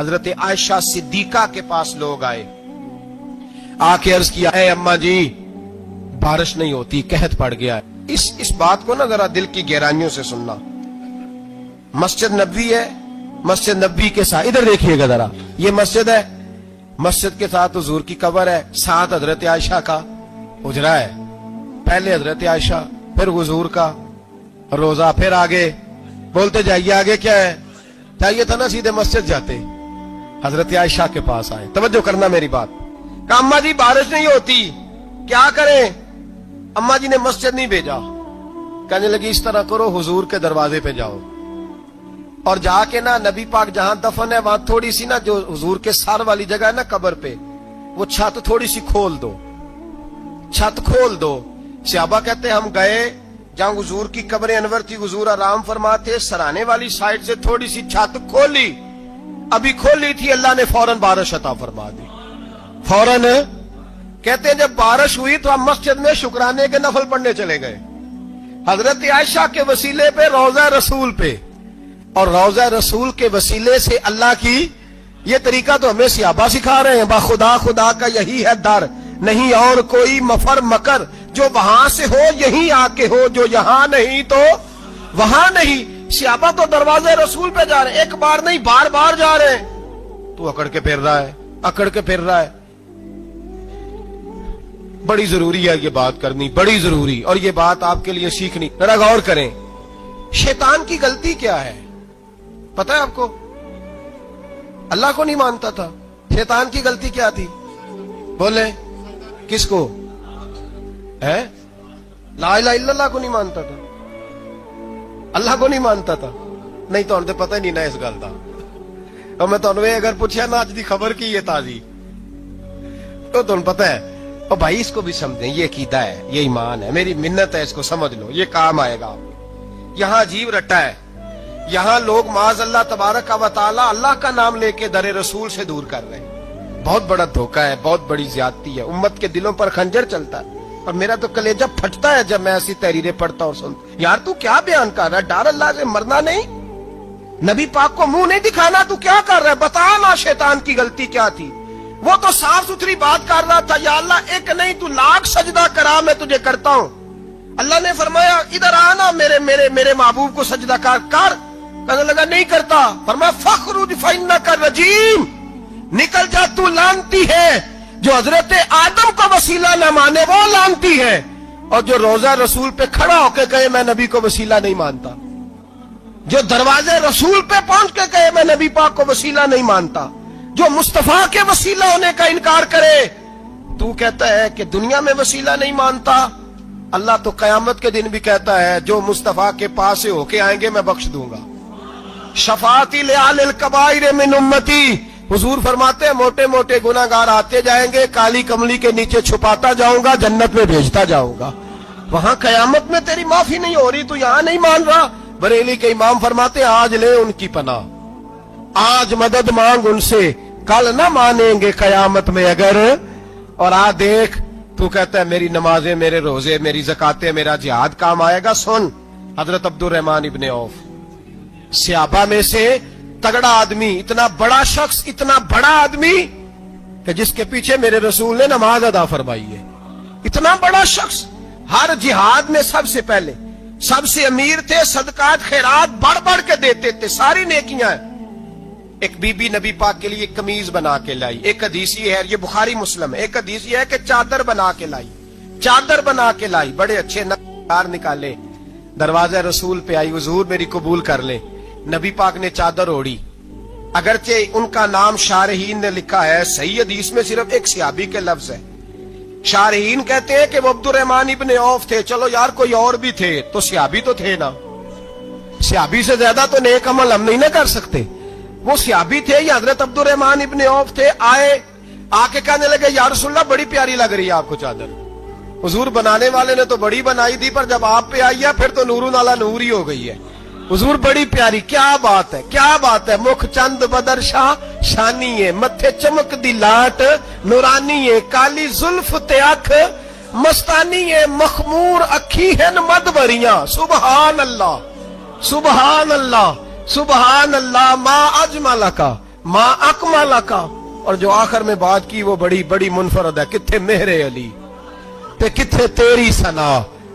حضرت عائشہ صدیقہ کے پاس لوگ آئے, آکے عرض کیا اے اماں جی بارش نہیں ہوتی, قحط پڑ گیا ہے. اس بات کو نا ذرا دل کی گہرائیوں سے سننا. مسجد نبوی ہے, مسجد نبوی کے ساتھ ادھر دیکھیے گا ذرا, یہ مسجد ہے, مسجد کے ساتھ حضور کی قبر ہے, ساتھ حضرت عائشہ کا حجرہ ہے. پہلے حضرت عائشہ, پھر حضور کا روزہ, پھر آگے بولتے جائیے آگے کیا ہے. چاہیے تھا نا سیدھے مسجد جاتے, حضرت عائشہ کے پاس آئے. توجہ کرنا میری بات. کہ اماں جی بارش نہیں ہوتی, کیا کریں؟ اماں جی نے مسجد نہیں بھیجا, کہنے لگی اس طرح کرو حضور کے دروازے پہ جاؤ اور جا کے نا نبی پاک جہاں دفن ہے وہاں تھوڑی سی نا جو حضور کے سر والی جگہ ہے نا قبر پہ, وہ چھت تھوڑی سی کھول دو, چھت کھول دو. صحابہ کہتے ہم گئے جہاں حضور کی قبر انور تھی, حضور آرام فرماتے, سرانے والی سائڈ سے تھوڑی سی چھت کھولی, ابھی کھولی تھی اللہ نے فوراً بارش عطا فرما دی. فوراً کہتے ہیں جب بارش ہوئی تو ہم مسجد میں شکرانے کے نفل پڑھنے چلے گئے, حضرت عائشہ کے وسیلے پہ, روضہ رسول پہ, اور روضہ رسول کے وسیلے سے اللہ کی. یہ طریقہ تو ہمیں صحابہ سکھا رہے ہیں, با خدا خدا کا یہی ہے در, نہیں اور کوئی مفر مکر, جو وہاں سے ہو یہیں آ کے ہو, جو یہاں نہیں تو وہاں نہیں. صحابہ تو دروازے رسول پہ جا رہے ہیں, ایک بار نہیں بار بار جا رہے ہیں. تو اکڑ کے پھر رہا ہے, اکڑ کے پھر رہا ہے. بڑی ضروری ہے یہ بات کرنی, بڑی ضروری, اور یہ بات آپ کے لیے سیکھنی. ذرا غور کریں, شیطان کی غلطی کیا ہے پتہ ہے آپ کو؟ اللہ کو نہیں مانتا تھا. شیطان کی غلطی کیا تھی بولے؟ کس کو ہے؟ لا الہ الا اللہ کو نہیں مانتا تھا, اللہ کو نہیں مانتا تھا. نہیں تو انہیں پتہ ہی نہیں نا اس گل کا. اور میں تو اگر پوچھا نا اج دی خبر کی یہ تازی, تو تمہیں پتہ ہے اور بھائی اس کو بھی سمجھیں, یہ عقیدہ ہے, یہ ایمان ہے, میری منت ہے, اس کو سمجھ لو, یہ کام آئے گا. یہاں عجیب رٹا ہے, یہاں لوگ معاذ اللہ تبارک و تعالی اللہ کا نام لے کے در رسول سے دور کر رہے ہیں. بہت بڑا دھوکہ ہے, بہت بڑی زیادتی ہے, امت کے دلوں پر خنجر چلتا ہے. اور میرا تو کلیجہ پھٹتا ہے جب میں ایسی تحریریں پڑھتا اور سنتا. یار تو کیا بیان کر رہا ہے؟ ڈر اللہ سے مرنا نہیں, نبی پاک کو منہ نہیں دکھانا, تو کیا کر رہا ہے؟ بتا نا شیطان کی غلطی کیا تھی. وہ تو صاف ستھری بات کر رہا تھا, یا اللہ ایک نہیں تو لاکھ سجدہ کرا, میں تجھے کرتا ہوں. اللہ نے فرمایا ادھر آنا, میرے میرے میرے محبوب کو سجدہ کر. کہنے لگا نہیں کرتا. فرمایا فخرج فإنک رجیم, نکل جا تو لعنتی ہے. جو حضرت آدم کا وسیلہ نہ مانے وہ لعنتی ہے, اور جو روضہ رسول پہ کھڑا ہو کے کہے میں نبی کو وسیلہ نہیں مانتا, جو دروازے رسول پہ پہنچ کے کہے میں نبی پاک کو وسیلہ نہیں مانتا, جو مصطفیٰ کے وسیلہ ہونے کا انکار کرے, تو کہتا ہے کہ دنیا میں وسیلہ نہیں مانتا. اللہ تو قیامت کے دن بھی کہتا ہے جو مصطفیٰ کے پاس سے ہو کے آئیں گے میں بخش دوں گا. شفاعتی لآل الکبائر من امتی, حضور فرماتے ہیں موٹے موٹے گناہگار آتے جائیں گے, کالی کملی کے نیچے چھپاتا جاؤں گا, جنت میں بھیجتا جاؤں گا. وہاں قیامت میں تیری معافی نہیں ہو رہی, تو یہاں نہیں مان رہا. بریلی کے امام فرماتے ہیں آج لے ان کی پناہ, آج مدد مانگ ان سے, کل نہ مانیں گے قیامت میں اگر. اور آ دیکھ, تو کہتا ہے میری نمازیں, میرے روزے, میری زکاتیں, میرا جہاد کام آئے گا. سن, حضرت عبد الرحمن ابن عوف صحابہ میں سے تگڑا آدمی, اتنا بڑا شخص, اتنا بڑا آدمی کہ جس کے پیچھے میرے رسول نے نماز ادا فرمائی ہے. اتنا بڑا شخص, ہر جہاد میں سب سے پہلے, سب سے امیر تھے, صدقات خیرات بڑھ بڑھ کے دیتے تھے, ساری نیکیاں ہیں. ایک بی بی نبی پاک کے لیے قمیض بنا کے لائی. ایک حدیث یہ ہے, یہ بخاری مسلم ہے, ایک حدیث یہ ہے کہ چادر بنا کے لائی, چادر بنا کے لائی, بڑے اچھے نقار نکالے, دروازہ رسول پہ آئی, حضور میری قبول کر لیں. نبی پاک نے چادر اوڑی, اگرچہ ان کا نام شارحین نے لکھا ہے, صحیح حدیث میں صرف ایک صحابی کے لفظ ہے. شارحین کہتے ہیں کہ وہ عبد الرحمن ابن عوف تھے. چلو یار کوئی اور بھی تھے تو صحابی تو تھے نا, صحابی سے زیادہ تو نیک عمل ہم نہیں نہ کر سکتے. وہ صحابی تھے یا حضرت عبد الرحمن ابن عوف تھے. آئے, آ کے کہنے لگے یا رسول اللہ بڑی پیاری لگ رہی ہے آپ کو چادر. حضور بنانے والے نے تو بڑی بنائی تھی, پر جب آپ پہ آئی ہے پھر تو نورون علی نور ہی ہو گئی ہے. حضور بڑی پیاری, کیا بات ہے, کیا بات ہے. مکھ چند بدر شاہ شانی ہے, متھے چمک دی لاٹ نورانی ہے, کالی زلف تے اکھ مستانی ہے, مخمور اکھی ہیں مدبریاں. سبحان اللہ, سبحان اللہ, سبحان اللہ. ما اجمل کا मां अकमाला का, और जो आखिर में बात की वो बड़ी बड़ी मुनफरद है, किथे मेहरे अली ते किथे तेरी सना,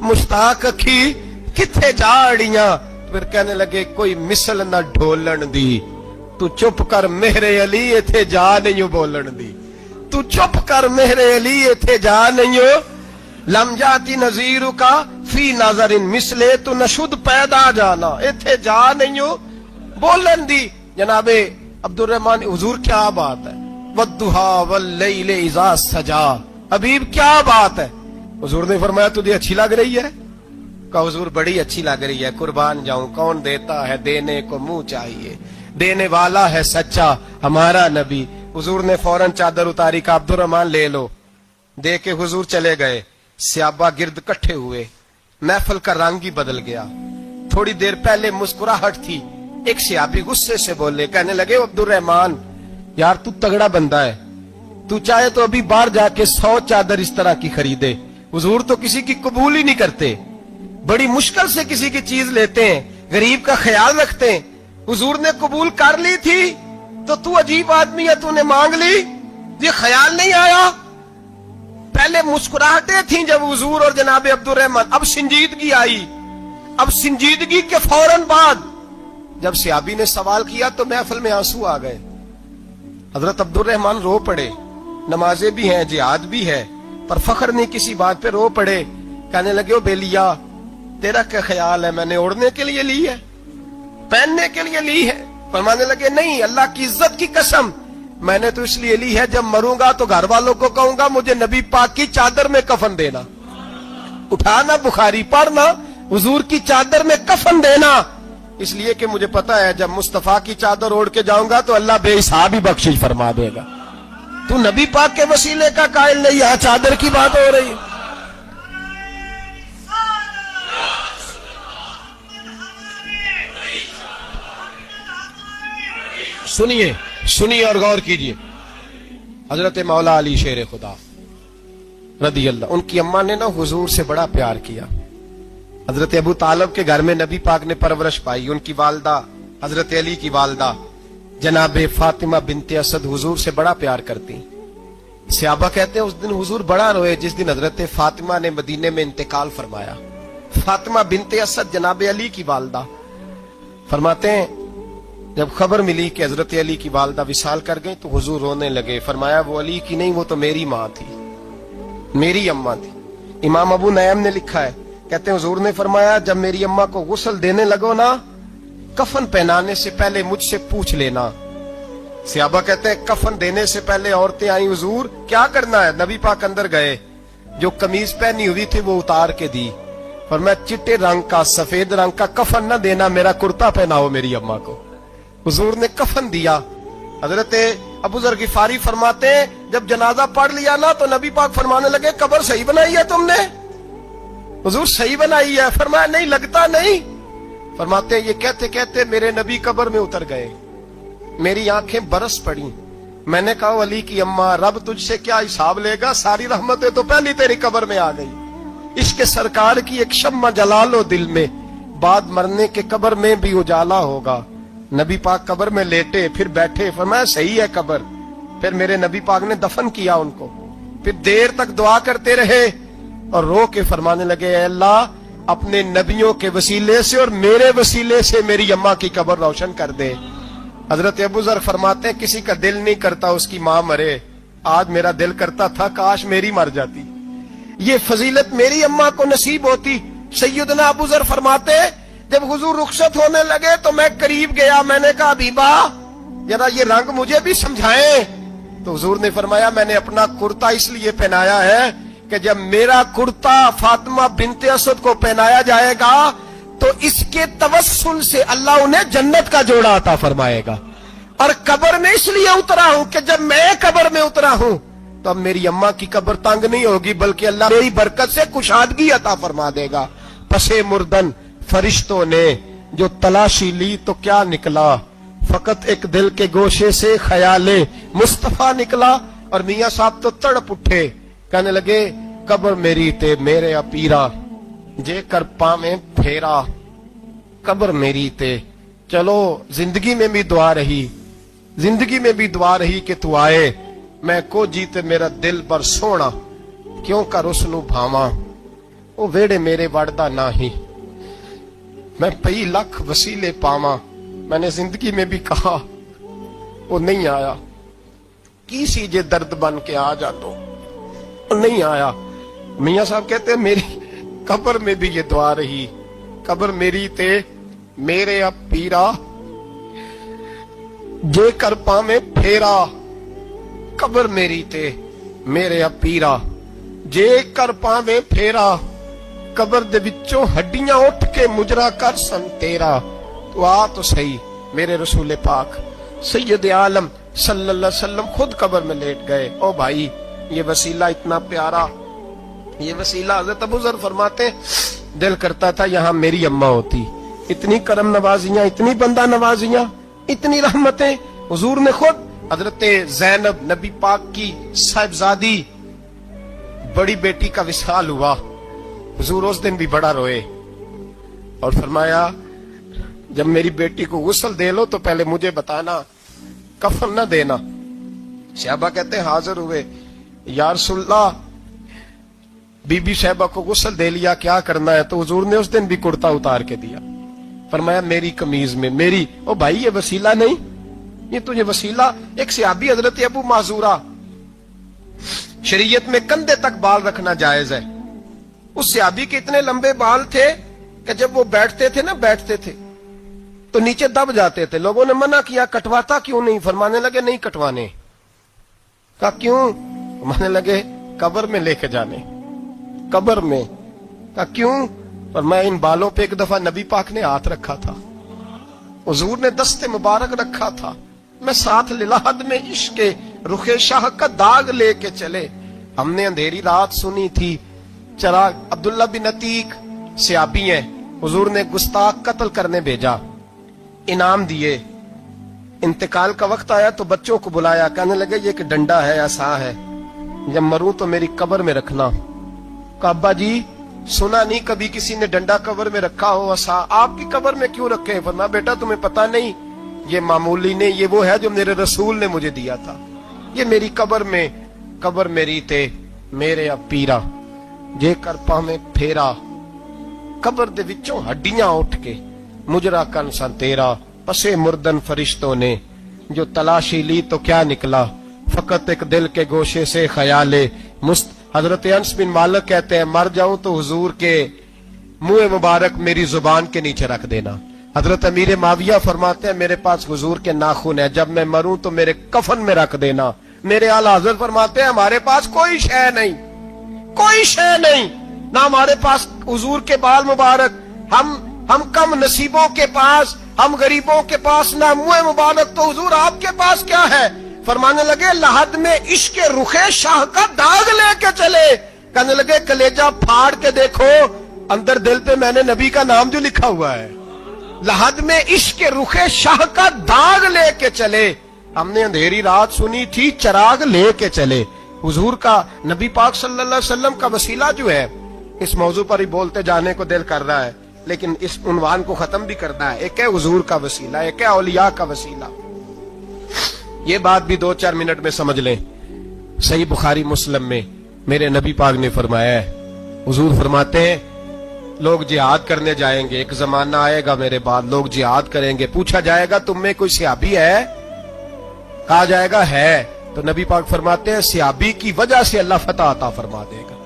मुश्ताक अखी किथे जाड़ियां। फिर कहने लगे कोई मिसल न ढोलन दी, तू चुप कर मेहरे अली इथे जा नहीं बोलन दी, तू चुप कर मेहरे अली इथे जा नहीं हो। लम जाती नजीर का फी नजरिन मिसले, तू नशुद पैदा जाना इथे जा नहीं हो बोलन दी। जनाबे अब्दुल रहमान हुजूर क्या बात है, वद्दुहा वल्लैल इज़ा सजा, हबीब क्या बात है। हुजूर ने फरमाया तुझे अच्छी लग रही है? कहा हुजूर बड़ी अच्छी लग रही है, कुर्बान जाऊं, कौन देता है देने को मुंह चाहिए, देने वाला है सच्चा हमारा नबी। हुजूर ने फौरन चादर उतारी का अब्दुल रहमान ले लो, दे के हुजूर चले गए। सहाबा गिर्द इकट्ठे हुए, महफिल का रंग ही बदल गया। थोड़ी देर पहले मुस्कुराहट थी, एक सहाबी गुस्से से बोले, कहने लगे अब्दुल रहमान यार तू तगड़ा बंदा है, तू चाहे तो अभी बाहर जाके 100 चादर इस तरह की खरीदे, हुजूर तो किसी की कबूल ही नहीं करते, बड़ी मुश्किल से किसी की चीज लेते हैं, गरीब का ख्याल रखते हैं। हुजूर ने कबूल कर ली थी तो तू अजीब आदमी है, तूने मांग ली, ये ख्याल नहीं आया। पहले मुस्कुराहटें थी जब हुजूर और जनाबे अब्दुल रहमान, अब संजीदगी आई। अब संजीदगी के फौरन बाद जब सहाबी ने सवाल किया तो महफिल में आंसू आ गए। हजरत अब्दुल रहमान रो पड़े, नमाजें भी हैं, जिहाद भी है, पर फख्र नहीं किसी बात पे, रो पड़े। कहने लगे ओ बेलिया तेरा क्या ख्याल है, मैंने ओढ़ने के लिए ली है, पहनने के लिए ली है? फरमाने लगे नहीं, अल्लाह की इज्जत की कसम, मैंने तो इसलिए ली है जब मरूंगा तो घर वालों को कहूंगा मुझे नबी पाक की चादर में कफन देना। उठाना बुखारी, पढ़ना, हुजूर की चादर में कफन देना, इसलिए कि मुझे पता है जब मुस्तफा की चादर ओढ़ के जाऊंगा तो अल्लाह बेहिसाब ही बख्शिश फरमा देगा। तू नबी पाक के वसीले का कायल नहीं, यहां चादर की बात हो रही। सुनिए सुनिए और गौर कीजिए। हजरत मौला अली शेर खुदा रदी अल्लाह, उनकी अम्मा ने ना हुजूर से बड़ा प्यार किया। हजरत अबू तालिब के घर में नबी पाक ने परवरिश पाई। उनकी वालदा हजरत अली की वालदा जनाबे फातिमा बिनते असद हुजूर से बड़ा प्यार करती। सहाबा कहते हैं उस दिन हुजूर बड़ा रोए जिस दिन हजरत फातिमा ने मदीने में इंतकाल फरमाया। फातिमा बिनते असद जनाबे अली की वालदा, फरमाते हैं जब खबर मिली कि हजरत अली की वालदा विसाल कर गई तो हुजूर रोने लगे। फरमाया वो अली की नहीं, वो तो मेरी माँ थी, मेरी अम्मा थी। इमाम अबू नयम ने लिखा है, कहते हैं हुजूर ने फरमाया जब मेरी अम्मा को गुस्ल देने लगो ना, कफन पहनाने से पहले मुझसे पूछ लेना। सहाबा कहते हैं कफन देने से पहले औरतें आई, हुजूर क्या करना है? नबी पाक अंदर गए, जो कमीज पहनी हुई थी वो उतार के दी। फरमाया चिट्टे रंग का सफेद रंग का कफन न देना, मेरा कुर्ता पहनाओ मेरी अम्मा को। हुजूर ने कफन दिया। हजरत अबू जर गिफारी फरमाते हैं जब जनाजा पढ़ लिया ना तो नबी पाक फरमाने लगे कब्र सही बनाई है तुमने? हुजूर सही बनाई है। फरमाया नहीं लगता नहीं। फरमाते हैं ये कहते कहते मेरे नबी कब्र में उतर गए, मेरी आंखें बरस पड़ी। मैंने कहा अली की अम्मा रब तुझसे क्या हिसाब लेगा, सारी रहमतें तो पहली तेरी कब्र में आ गई। इश्क सरकार की एक शम्मा जला लो दिल में, बाद मरने के कब्र में भी उजाला होगा। नबी पाक कब्र में लेटे फिर बैठे, फरमाया सही है कब्र। फिर मेरे नबी पाक ने दफन किया उनको। फिर देर तक दुआ करते रहे और रो के फरमाने लगे अल्लाह अपने नबियों के वसीले से और मेरे वसीले से मेरी अम्मा की कब्र रोशन कर दे। हजरत अबू जर फरमाते हैं किसी का दिल नहीं करता उसकी माँ मरे, आज मेरा दिल करता था काश मेरी मर जाती, ये फजीलत मेरी अम्मा को नसीब होती। सैयदना अबू जर फरमाते जब हुजूर रुखसत होने लगे तो मैं करीब गया, मैंने कहा हबीबा जरा ये रंग मुझे भी समझाएं। तो हुजूर ने फरमाया मैंने अपना कुर्ता इसलिए पहनाया है कि जब मेरा कुर्ता फातिमा बिनते असद को पहनाया जाएगा तो इसके तवस्सुल से अल्लाह उन्हें जन्नत का जोड़ा अता फरमाएगा। और कब्र में इसलिए उतरा हूं कि जब मैं कब्र में उतरा हूं तो अब मेरी अम्मा की कब्र तंग नहीं होगी, बल्कि अल्लाह मेरी बरकत से कुशादगी अता फरमा देगा। पसे मुर्दन फरिश्तों ने जो तलाशी ली तो क्या निकला, फकत एक दिल के गोशे से ख्याले मुस्तफा निकला। और मियां साहब तो तड़प उठे, कहने लगे कब्र मेरी ते मेरे अपीरा, जे कर पावे फेरा कब्र मेरी ते। चलो जिंदगी में भी दुआ रही, जिंदगी में भी दुआ रही कि तू आए, मैं को जीते मेरा दिल पर सोना, क्यों कर उसनू भावा, वो वेड़े मेरे वड़दा नाही, मैं कई लाख वसीले पावा। मैंने जिंदगी में भी कहा, वो नहीं आया, किसी जे दर्द बन के आ जा तो, वो नहीं आया। मियां साहब कहते हैं मेरी कब्र में भी ये दुआ रही, कब्र मेरी ते मेरे अब पीरा, जे कर पावे फेरा, कब्र मेरी ते मेरे अब पीरा, जे कर पावे फेरा, कब्र दे विचों हड्डियां उठ के मुजरा कर सन तेरा। तो आ तो सही, मेरे रसूल पाक सैयद आलम सल्लल्लाहु अलैहि वसल्लम खुद कब्र में लेट गए। ओ भाई, ये वसीला इतना प्यारा, ये वसीला हज़रत अबू ज़र फरमाते दिल करता था यहाँ मेरी अम्मा होती। इतनी करम नवाजियां, इतनी बंदा नवाजियां, इतनी रहमतें। हुजूर ने खुद हजरत ज़ैनब नबी पाक की साहिबजादी बड़ी बेटी का विसाल हुआ, हुजूर उस दिन भी बड़ा रोए और फरमाया जब मेरी बेटी को गुस्ल दे लो तो पहले मुझे बताना, कफन न देना। सहाबा कहते हैं हाजिर हुए, या रसूलल्लाह बीबी साहबा को गुस्ल दे लिया, क्या करना है? तो हुजूर ने उस दिन भी कुर्ता उतार के दिया, फरमाया मेरी कमीज में मेरी। ओ भाई, ये वसीला नहीं, ये तुझे वसीला। एक सहाबी हजरत अबू माजूरा, शरीयत में कंधे तक बाल रखना जायज है। उस सहाबी के इतने लंबे बाल थे कि जब वो बैठते थे ना, बैठते थे तो नीचे दब जाते थे। लोगों ने मना किया, कटवाता क्यों नहीं? फरमाने लगे नहीं कटवाने। कहा क्यों? फरमाने लगे कब्र में लेके जाने, कब्र में। कहा क्यों? पर मैं इन बालों पे एक दफा नबी पाक ने हाथ रखा था, हुजूर ने दस्ते मुबारक रखा था, मैं साथ लिलाहद में इश्क के रुखे शाह का दाग लेके चले। हमने अंधेरी रात सुनी थी, चराग अब्दुल्ला बिन अतीक सहाबी हैं, हुजूर ने गुस्ताख कत्ल करने भेजा, इनाम दिए। इंतकाल का वक्त आया तो बच्चों को बुलाया, कहने लगे ये एक डंडा है, आसा है, जब मरूं तो मेरी कब्र में रखना। कहा अब्बा जी, सुना नहीं कभी किसी ने डंडा कब्र में रखा हो, आसा आपकी कब्र में क्यों रखे? वरना बेटा तुम्हें पता नहीं, ये मामूली ने, ये वो है जो मेरे रसूल ने मुझे दिया था, ये मेरी कब्र में, कब्र मेरी ते मेरे अब पीरा, जे कर पावे फेरा, कब्र दे विचों हड्डियां उठ के मुजरा कन सन तेरा। पसे मुर्दन फरिश्तों ने जो तलाशी ली तो क्या निकला, फकत एक दिल के गोशे से ख्याले मुस्त। हजरत अनस बिन मालिक कहते हैं मर जाऊं तो हुजूर के मुंह मुबारक मेरी जुबान के नीचे रख देना। हजरत अमीर माविया फरमाते हैं मेरे पास हुजूर के नाखून है, जब मैं मरूं तो मेरे कफन में रख देना। मेरे आला हजरत फरमाते हैं हमारे पास कोई शय नहीं, कोई शय नहीं, ना हमारे पास हुजूर के बाल मुबारक, हम कम नसीबों के पास, हम गरीबों के पास ना मुंह मुबारक, तो हुजूर आपके पास क्या है? फरमाने लगे लहद में इश्क रुखे शाह का दाग लेके चले। कहने लगे कलेजा फाड़ के देखो, अंदर दिल पे मैंने नबी का नाम जो लिखा हुआ है। लहद में इश्क रुखे शाह का दाग लेके चले। हमने अंधेरी रात सुनी थी, चराग लेके चले। हुजूर का, नबी पाक सल्लल्लाहु अलैहि वसल्लम का वसीला जो है, इस मौजू पर ही बोलते जाने को दिल कर रहा है, लेकिन इस उन्वान को खत्म भी करना है। एक है हुजूर का वसीला, एक है औलिया का वसीला। ये बात भी 2-4 मिनट में समझ लें। सही बुखारी मुस्लिम में मेरे नबी पाक ने फरमाया है, हुजूर फरमाते हैं लोग जिहाद करने जाएंगे, एक जमाना आएगा मेरे बाद लोग जिहाद करेंगे, पूछा जाएगा तुम में कोई सहाबी है? कहा जाएगा है, तो नबी पाक फरमाते हैं सहाबी की वजह से अल्लाह फतह अता फरमा देगा।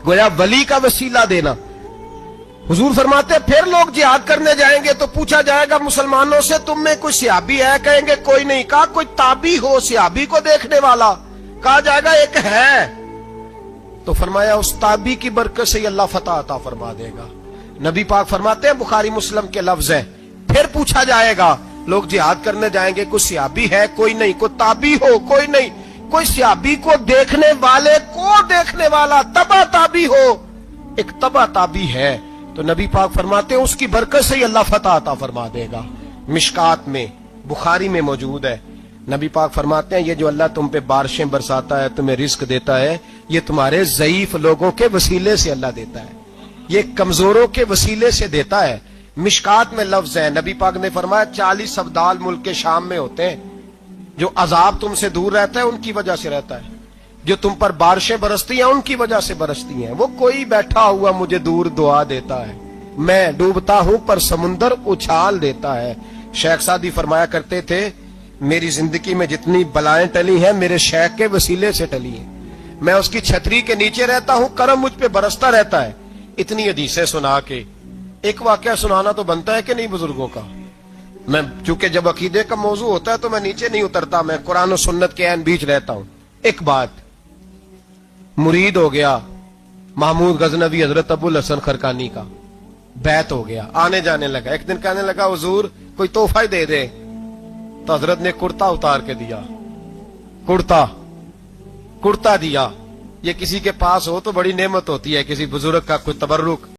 गोया वली का वसीला देना। हुजूर फरमाते हैं फिर लोग जिहाद करने जाएंगे तो पूछा जाएगा मुसलमानों से तुम में कोई सहाबी है? कहेंगे कोई नहीं। कहा कोई ताबी हो सहाबी को देखने वाला? कहा जाएगा एक है। तो फरमाया उस ताबी की बरकत से अल्लाह फतह अता फरमा देगा। नबी पाक फरमाते हैं बुखारी मुस्लिम के लफ्ज है, फिर पूछा जाएगा लोग जिहाद करने जाएंगे, कोई सहाबी है? कोई नहीं। कोई ताबी हो? कोई नहीं। कोई सहाबी को देखने वाले को देखने वाला तबा ताबी हो? एक तबा ताबी है। तो नबी पाक फरमाते हैं उसकी बरकत से ही अल्लाह फतह अता फरमा देगा। मिशकात में, बुखारी में मौजूद है। नबी पाक फरमाते हैं ये जो अल्लाह तुम पे बारिशें बरसाता है, तुम्हें रिस्क देता है, ये तुम्हारे ज़ईफ लोगों के वसीले से अल्लाह देता है, ये कमजोरों के वसीले से देता है। मिशकात में लफ्ज है, नबी पाक ने फरमाया 40 अब्दाल मुल्क के शाम में होते हैं, जो अजाब तुमसे दूर रहता है उनकी वजह से रहता है, जो तुम पर बारिशें बरसती हैं उनकी वजह से बरसती हैं। वो कोई बैठा हुआ मुझे दूर दुआ देता है, मैं डूबता हूं पर समुंदर उछाल देता है। शेख सादी फरमाया करते थे, मेरी जिंदगी में जितनी बलाएं टली हैं मेरे शेख के वसीले से टली हैं। मैं उसकी छतरी के नीचे रहता हूं, करम मुझ पे बरसता रहता है। इतनी हदीसें सुना के एक वाकया सुनाना तो बनता है कि नहीं बुजुर्गों का। मैं चूंकि जब अकीदे का मौजू होता है तो मैं नीचे नहीं उतरता, मैं कुरान और सुन्नत के ऐन बीच रहता हूं। एक बात, मुरीद हो गया महमूद गजनवी हजरत अबुल हसन खरकानी का, बैत हो गया, आने जाने लगा। एक दिन कहने लगा हुजूर कोई तोहफा ही दे दे, तो हजरत ने कुर्ता उतार के दिया। कुर्ता दिया। ये किसी के पास हो तो बड़ी नेमत होती है, किसी बुजुर्ग का कोई तबर्रुक